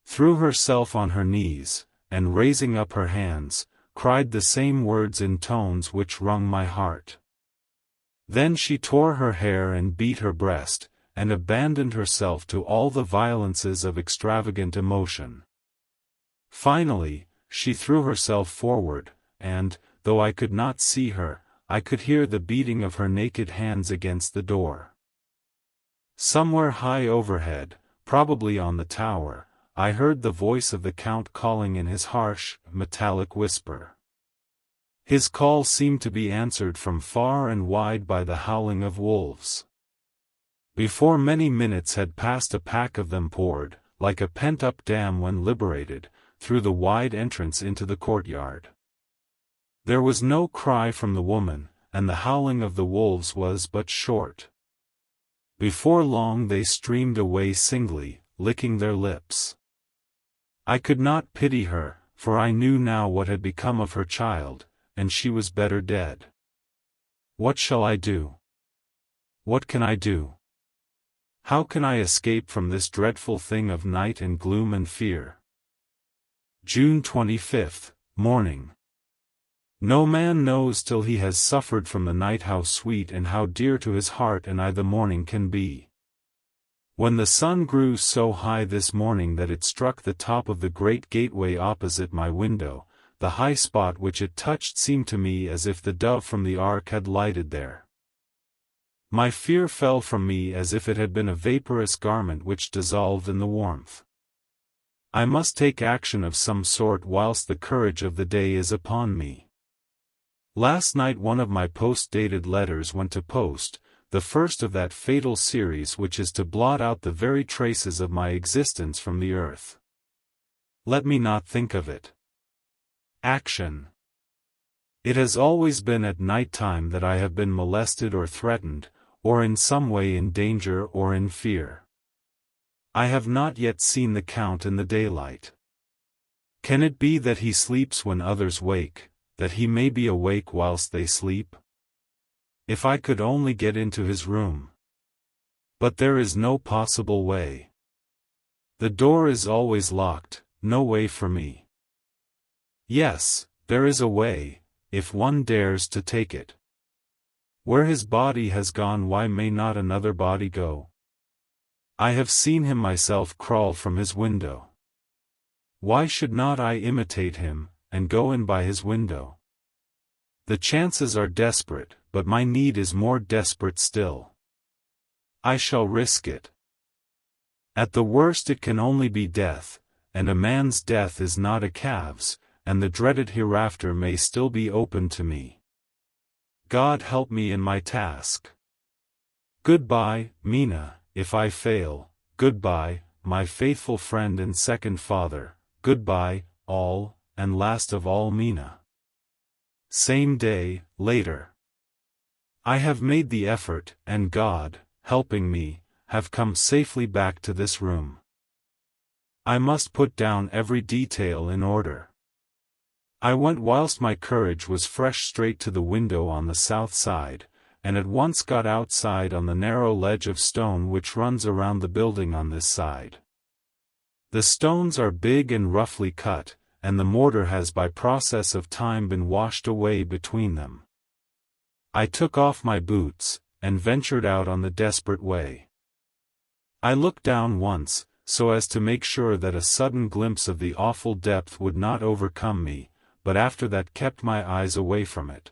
threw herself on her knees, and raising up her hands, cried the same words in tones which wrung my heart. Then she tore her hair and beat her breast, and abandoned herself to all the violences of extravagant emotion. Finally, she threw herself forward, and, though I could not see her, I could hear the beating of her naked hands against the door. Somewhere high overhead, probably on the tower, I heard the voice of the Count calling in his harsh, metallic whisper. His call seemed to be answered from far and wide by the howling of wolves. Before many minutes had passed, a pack of them poured, like a pent-up dam when liberated, through the wide entrance into the courtyard. There was no cry from the woman, and the howling of the wolves was but short. Before long they streamed away singly, licking their lips. I could not pity her, for I knew now what had become of her child, and she was better dead. What shall I do? What can I do? How can I escape from this dreadful thing of night and gloom and fear? June 25th, morning. No man knows till he has suffered from the night how sweet and how dear to his heart and eye the morning can be. When the sun grew so high this morning that it struck the top of the great gateway opposite my window, the high spot which it touched seemed to me as if the dove from the ark had lighted there. My fear fell from me as if it had been a vaporous garment which dissolved in the warmth. I must take action of some sort whilst the courage of the day is upon me. Last night one of my post-dated letters went to post, the first of that fatal series which is to blot out the very traces of my existence from the earth. Let me not think of it. Action. It has always been at night time that I have been molested or threatened, or in some way in danger or in fear. I have not yet seen the Count in the daylight. Can it be that he sleeps when others wake, that he may be awake whilst they sleep? If I could only get into his room. But there is no possible way. The door is always locked, no way for me. Yes, there is a way, if one dares to take it. Where his body has gone, why may not another body go? I have seen him myself crawl from his window. Why should not I imitate him, and go in by his window? The chances are desperate, but my need is more desperate still. I shall risk it. At the worst it can only be death, and a man's death is not a calf's, and the dreaded hereafter may still be open to me. God help me in my task. Goodbye, Mina, if I fail. Goodbye, my faithful friend and second father. Goodbye, all, and last of all, Mina. Same day, later. I have made the effort, and God, helping me, have come safely back to this room. I must put down every detail in order. I went whilst my courage was fresh straight to the window on the south side, and at once got outside on the narrow ledge of stone which runs around the building on this side. The stones are big and roughly cut, and the mortar has by process of time been washed away between them. I took off my boots, and ventured out on the desperate way. I looked down once, so as to make sure that a sudden glimpse of the awful depth would not overcome me, but after that kept my eyes away from it.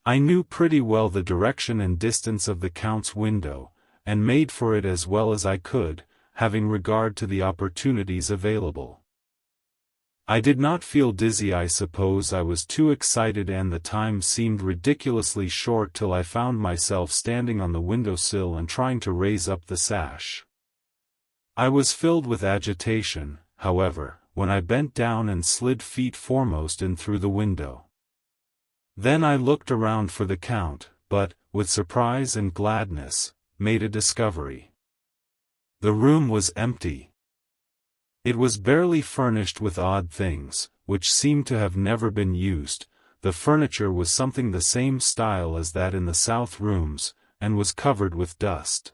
I knew pretty well the direction and distance of the Count's window, and made for it as well as I could, having regard to the opportunities available. I did not feel dizzy. I suppose I was too excited, and the time seemed ridiculously short till I found myself standing on the window-sill and trying to raise up the sash. I was filled with agitation, however, when I bent down and slid feet foremost in through the window. Then I looked around for the Count, but, with surprise and gladness, made a discovery. The room was empty. It was barely furnished with odd things, which seemed to have never been used. The furniture was something the same style as that in the south rooms, and was covered with dust.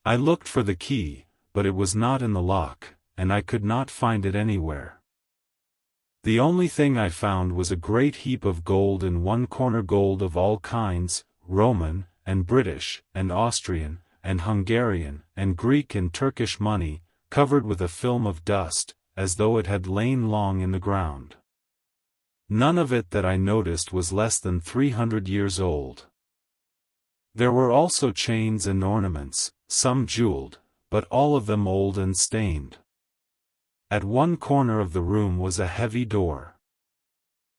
I looked for the key, but it was not in the lock, and I could not find it anywhere. The only thing I found was a great heap of gold in one corner, gold of all kinds, Roman, and British, and Austrian, and Hungarian, and Greek and Turkish money, covered with a film of dust, as though it had lain long in the ground. None of it that I noticed was less than 300 years old. There were also chains and ornaments, some jeweled, but all of them old and stained. At one corner of the room was a heavy door.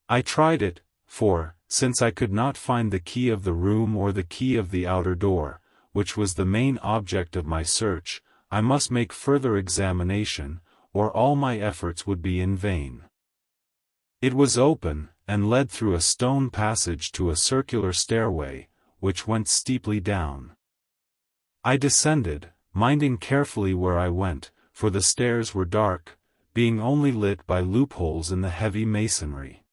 I tried it, for, since I could not find the key of the room or the key of the outer door, which was the main object of my search, I must make further examination, or all my efforts would be in vain. It was open, and led through a stone passage to a circular stairway, which went steeply down. I descended, minding carefully where I went, for the stairs were dark, being only lit by loopholes in the heavy masonry.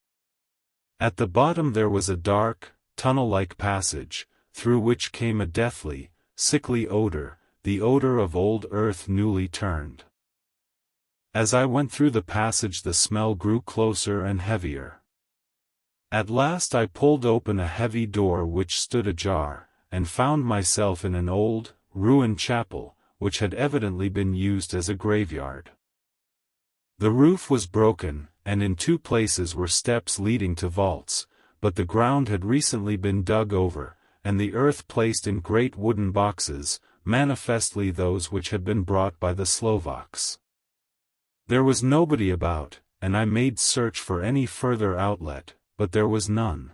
At the bottom there was a dark, tunnel-like passage, through which came a deathly, sickly odor, the odor of old earth newly turned. As I went through the passage the smell grew closer and heavier. At last I pulled open a heavy door which stood ajar, and found myself in an old, ruined chapel, which had evidently been used as a graveyard. The roof was broken, and in two places were steps leading to vaults, but the ground had recently been dug over, and the earth placed in great wooden boxes, manifestly those which had been brought by the Slovaks. There was nobody about, and I made search for any further outlet, but there was none.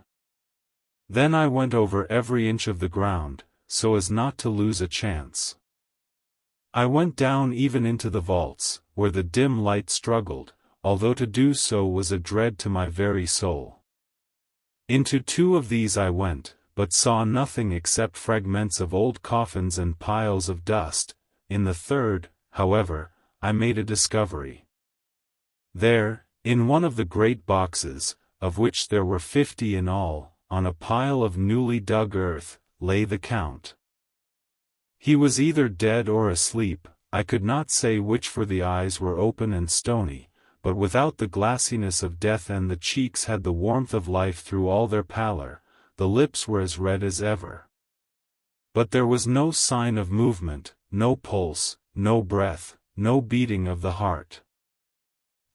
Then I went over every inch of the ground, so as not to lose a chance. I went down even into the vaults, where the dim light struggled, although to do so was a dread to my very soul. Into two of these I went, but saw nothing except fragments of old coffins and piles of dust. In the third, however, I made a discovery. There, in one of the great boxes, of which there were 50 in all, on a pile of newly dug earth, lay the Count. He was either dead or asleep, I could not say which, for the eyes were open and stony, but without the glassiness of death, and the cheeks had the warmth of life through all their pallor, the lips were as red as ever. But there was no sign of movement, no pulse, no breath, no beating of the heart.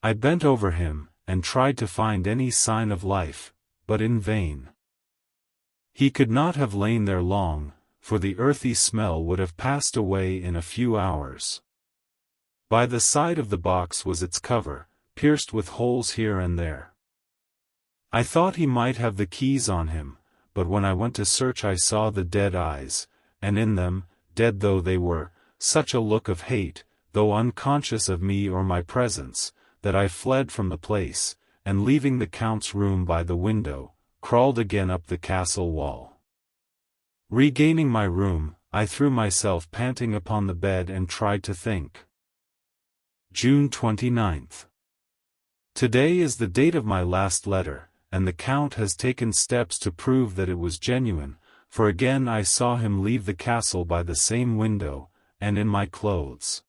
I bent over him, and tried to find any sign of life, but in vain. He could not have lain there long, for the earthy smell would have passed away in a few hours. By the side of the box was its cover, pierced with holes here and there. I thought he might have the keys on him, but when I went to search I saw the dead eyes, and in them, dead though they were, such a look of hate, though unconscious of me or my presence, that I fled from the place, and leaving the Count's room by the window, crawled again up the castle wall. Regaining my room, I threw myself panting upon the bed and tried to think. June 29th. Today is the date of my last letter, and the Count has taken steps to prove that it was genuine, for again I saw him leave the castle by the same window, and in my clothes.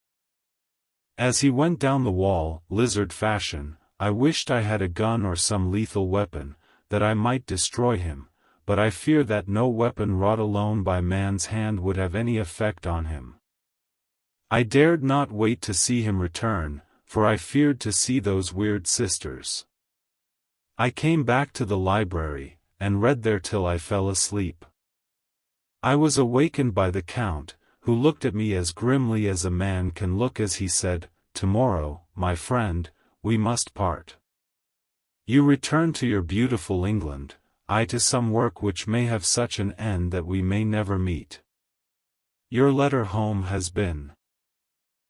As he went down the wall, lizard fashion, I wished I had a gun or some lethal weapon, that I might destroy him, but I fear that no weapon wrought alone by man's hand would have any effect on him. I dared not wait to see him return, for I feared to see those weird sisters. I came back to the library, and read there till I fell asleep. I was awakened by the Count, who looked at me as grimly as a man can look as he said, "Tomorrow, my friend, we must part. You return to your beautiful England, I to some work which may have such an end that we may never meet. Your letter home has been